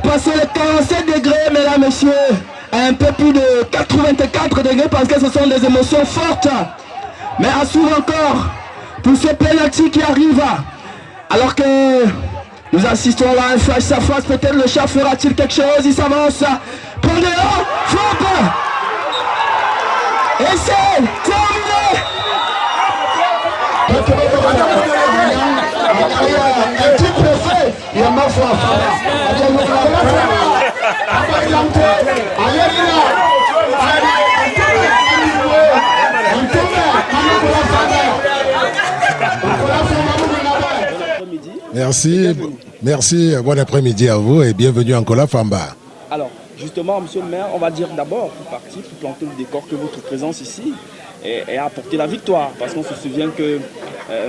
dépassé les 47 degrés, mesdames, messieurs. Un peu plus de 84 degrés parce que ce sont des émotions fortes. Mais à suivre encore pour ce penalty qui arrive. Alors que nous assistons là à un face à face. Peut-être le chat fera-t-il quelque chose. Il s'avance. Prenez là, frappe. Et c'est terminé. Un petit préfet, il y a ma foi. Merci, bon après-midi à vous et bienvenue en Nkola Famba. Alors, justement, monsieur le maire, on va dire d'abord, pour partir, pour planter le décor, que votre présence ici ait apporté la victoire. Parce qu'on se souvient que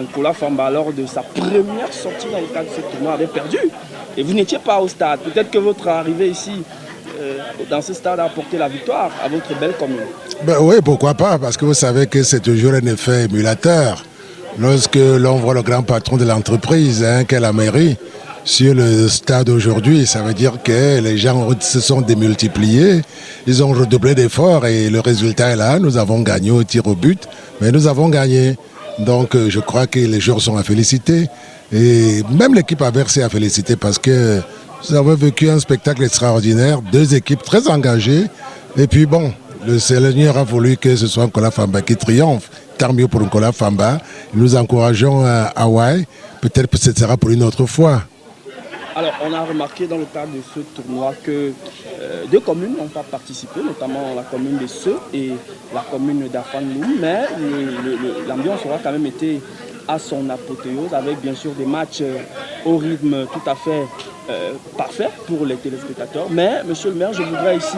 Nkola Famba, lors de sa première sortie dans le cadre de ce tournoi, avait perdu. Et vous n'étiez pas au stade. Peut-être que votre arrivée ici, dans ce stade, a apporté la victoire à votre belle commune. Ben oui, pourquoi pas, parce que vous savez que c'est toujours un effet émulateur. Lorsque l'on voit le grand patron de l'entreprise, qu'est la mairie, sur le stade aujourd'hui, ça veut dire que les gens se sont démultipliés, ils ont redoublé d'efforts et le résultat est là. Nous avons gagné au tir au but, mais nous avons gagné. Donc je crois que les joueurs sont à féliciter et même l'équipe adverse est à féliciter parce que nous avons vécu un spectacle extraordinaire, deux équipes très engagées et puis bon, le Seigneur a voulu que ce soit Nkola Famba qui triomphe. Tant mieux pour Nkola Famba. Nous encourageons Hawaï. Peut-être que ce sera pour une autre fois. Alors, on a remarqué dans le cadre de ce tournoi que deux communes n'ont pas participé, notamment la commune de Seu et la commune d'Afanlou, mais l'ambiance aura quand même été à son apothéose, avec bien sûr des matchs au rythme tout à fait parfait pour les téléspectateurs. Mais, monsieur le maire, je voudrais ici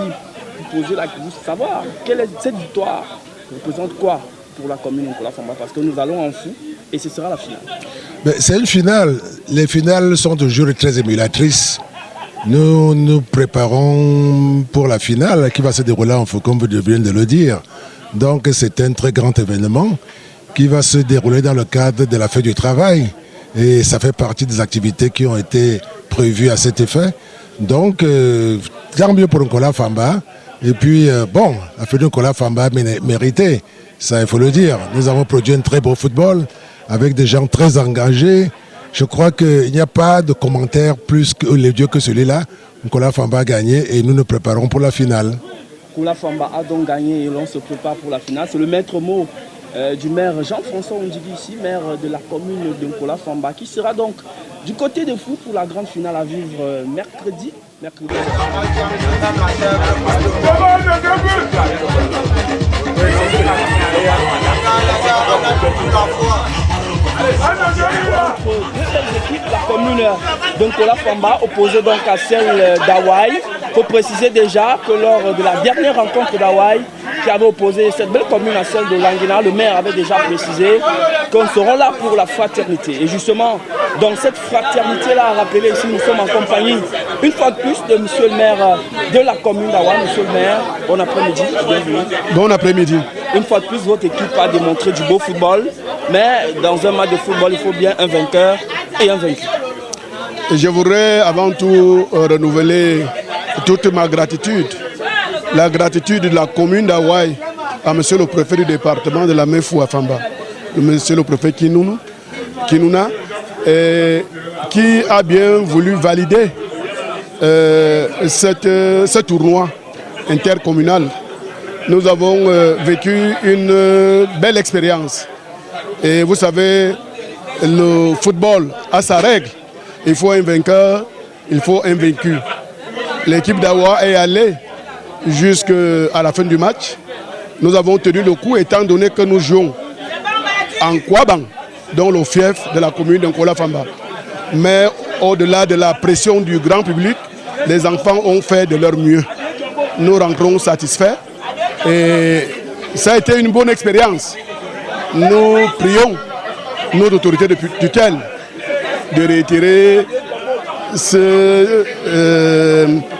vous poser la question, savoir quelle est cette victoire représente quoi pour la commune Nkola Famba, parce que nous allons en fou et ce sera la finale. C'est une finale. Les finales sont toujours très émulatrices. Nous nous préparons pour la finale qui va se dérouler en fou, comme vous venez de le dire. Donc c'est un très grand événement qui va se dérouler dans le cadre de la fête du travail. Et ça fait partie des activités qui ont été prévues à cet effet. Donc tant mieux pour Nkola Famba. Et puis bon, la fête de Nkola Famba méritée. Ça, il faut le dire. Nous avons produit un très beau football avec des gens très engagés. Je crois qu'il n'y a pas de commentaire plus lédieux que celui-là. Nkola Famba a gagné et nous nous préparons pour la finale. Nkola Famba a donc gagné et l'on se prépare pour la finale. C'est le maître mot du maire Jean-François Ondigui ici, maire de la commune de Nkola Famba, qui sera donc du côté de fou pour la grande finale à vivre mercredi. La commune de Nkola Famba opposée donc à celle d'Hawaï. Il faut préciser déjà que lors de la dernière rencontre d'Hawaï, qui avait opposé cette belle commune à celle de Languina, le maire avait déjà précisé qu'on sera là pour la fraternité. Et justement, dans cette fraternité-là, rappelez ici, nous sommes en compagnie, une fois de plus, de monsieur le maire de la commune d'Hawaï. Monsieur le maire, bon après-midi, bienvenue. Bon après-midi. Une fois de plus, votre équipe a démontré du beau football, mais dans un match de football, il faut bien un vainqueur et un vaincu. Je voudrais avant tout renouveler toute ma gratitude, la gratitude de la commune d'Hawaï à monsieur le préfet du département de la Mefou à Famba, monsieur le préfet Kinouna, qui a bien voulu valider ce tournoi intercommunal. Nous avons vécu une belle expérience. Et vous savez, le football a sa règle. Il faut un vainqueur, il faut un vaincu. L'équipe d'Hawaï est allée jusqu'à la fin du match. Nous avons tenu le coup étant donné que nous jouons en Kwabang, dans le fief de la commune de Nkola Famba. Mais au-delà de la pression du grand public, les enfants ont fait de leur mieux. Nous rentrons satisfaits et ça a été une bonne expérience. Nous prions nos autorités de tutelle de réitérer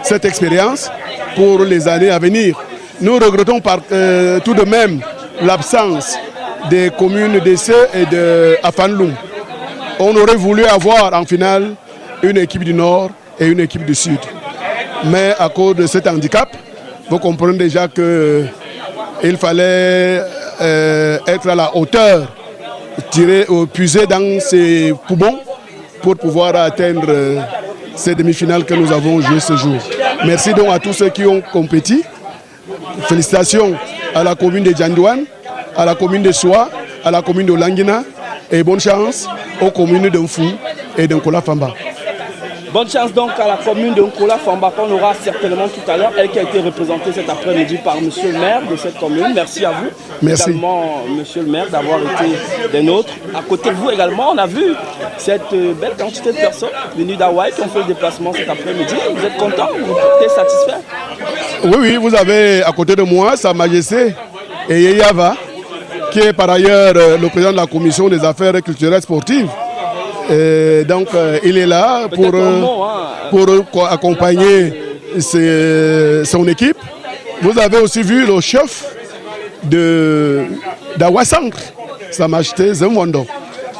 cette expérience pour les années à venir. Nous regrettons tout de même l'absence des communes d'Essé et de Afanlou. On aurait voulu avoir en finale une équipe du Nord et une équipe du Sud. Mais à cause de cet handicap, vous comprenez déjà qu'il fallait être à la hauteur, puiser dans ses poumons pour pouvoir atteindre ces demi-finales que nous avons jouées ce jour. Merci donc à tous ceux qui ont compétit. Félicitations à la commune de Djandouane, à la commune de Soa, à la commune de Languina et bonne chance aux communes d'Unfou et d'Nkola Famba. Bonne chance donc à la commune de Nkola Famba qu'on aura certainement tout à l'heure, elle qui a été représentée cet après-midi par monsieur le maire de cette commune. Merci à vous. Merci. Également monsieur le maire d'avoir été des nôtres. À côté de vous également, on a vu cette belle quantité de personnes venues d'Hawaï qui ont fait le déplacement cet après-midi. Vous êtes content? Vous êtes satisfait? Oui, vous avez à côté de moi Sa Majesté Eyeyava, qui est par ailleurs le président de la commission des affaires culturelles et sportives. Et donc il est là pour accompagner son équipe. Vous avez aussi vu le chef d'Awa Centre, Sa Majesté Zemwando.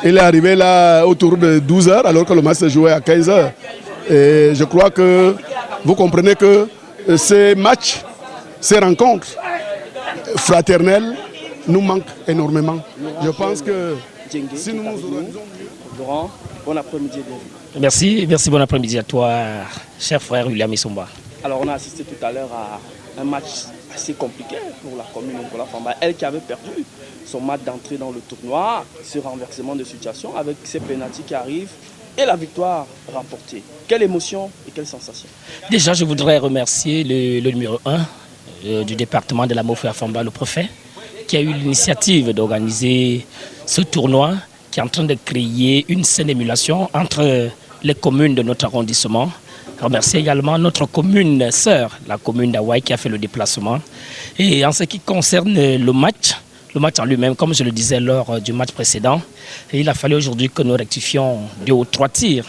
Il est arrivé là autour de 12h alors que le match se jouait à 15h. Et je crois que vous comprenez que ces matchs, ces rencontres fraternelles nous manquent énormément. Je pense que si nous nous organisons Laurent, bon après-midi. Merci, bon après-midi à toi, cher frère William Isomba. Alors on a assisté tout à l'heure à un match assez compliqué pour la commune de Nkola Famba. Elle qui avait perdu son match d'entrée dans le tournoi, ce renversement de situation avec ces pénaltys qui arrivent et la victoire remportée. Quelle émotion et quelle sensation? Déjà, je voudrais remercier le numéro 1 du département de la Mofia Famba, le préfet, qui a eu l'initiative d'organiser ce tournoi, qui est en train de créer une saine émulation entre les communes de notre arrondissement. Remercier également notre commune sœur, la commune d'Hawaï, qui a fait le déplacement. Et en ce qui concerne le match en lui-même, comme je le disais lors du match précédent, il a fallu aujourd'hui que nous rectifions 2 ou 3 tirs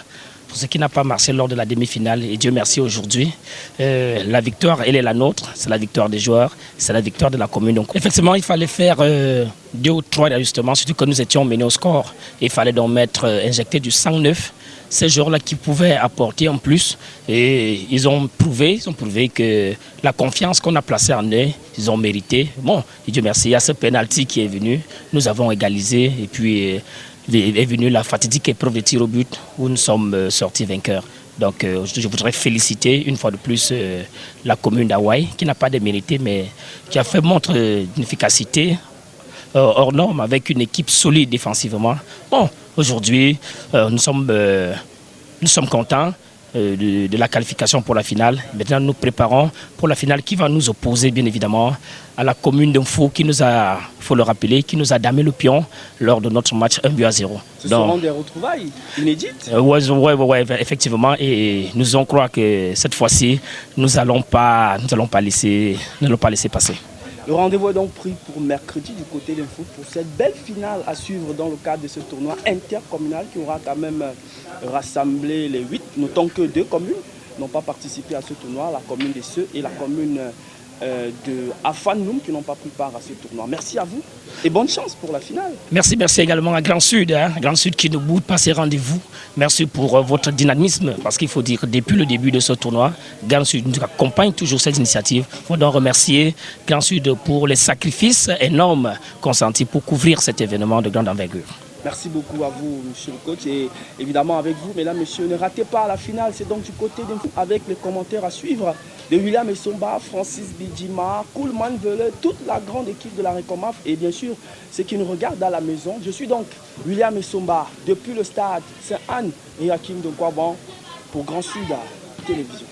pour ce qui n'a pas marché lors de la demi-finale. Et Dieu merci aujourd'hui, la victoire, elle est la nôtre, c'est la victoire des joueurs, c'est la victoire de la commune. Donc effectivement, il fallait faire 2 ou 3 ajustements, surtout que nous étions menés au score. Il fallait donc injecter du sang neuf, ces joueurs-là qui pouvaient apporter en plus. Et ils ont prouvé que la confiance qu'on a placée en eux, ils ont mérité. Bon, et Dieu merci, il y a ce penalty qui est venu, nous avons égalisé et puis est venue la fatidique épreuve de tir au but où nous sommes sortis vainqueurs. Donc je voudrais féliciter une fois de plus la commune d'Hawaï qui n'a pas démérité mais qui a fait montre d'une efficacité hors norme avec une équipe solide défensivement. Bon, aujourd'hui nous sommes contents de la qualification pour la finale. Maintenant nous préparons pour la finale qui va nous opposer bien évidemment à la commune d'Unfou qui nous a, il faut le rappeler, qui nous a damé le pion lors de notre match 1-0. Ce seront des retrouvailles inédites. Oui, effectivement. Et nous en croyons que cette fois-ci, nous n'allons pas laisser passer. Le rendez-vous est donc pris pour mercredi du côté d'Unfou pour cette belle finale à suivre dans le cadre de ce tournoi intercommunal qui aura quand même rassemblé les 8. Notons que 2 communes n'ont pas participé à ce tournoi, la commune des Ceux et la commune de Afan-Loum qui n'ont pas pris part à ce tournoi. Merci à vous et bonne chance pour la finale. Merci également à Grand Sud, Grand Sud qui ne boude pas ses rendez-vous. Merci pour votre dynamisme parce qu'il faut dire que depuis le début de ce tournoi, Grand Sud nous accompagne toujours cette initiative. Il faut donc remercier Grand Sud pour les sacrifices énormes consentis pour couvrir cet événement de grande envergure. Merci beaucoup à vous, monsieur le coach. Et évidemment, avec vous, mesdames, messieurs, ne ratez pas la finale. C'est donc du côté d'Info avec les commentaires à suivre de William Isomba, Francis Bidjima, Coolman Vele, toute la grande équipe de la Recomaf et bien sûr, ceux qui nous regardent à la maison. Je suis donc William Isomba depuis le stade Saint-Anne et Hakim de Guaban pour Grand Sud Télévision.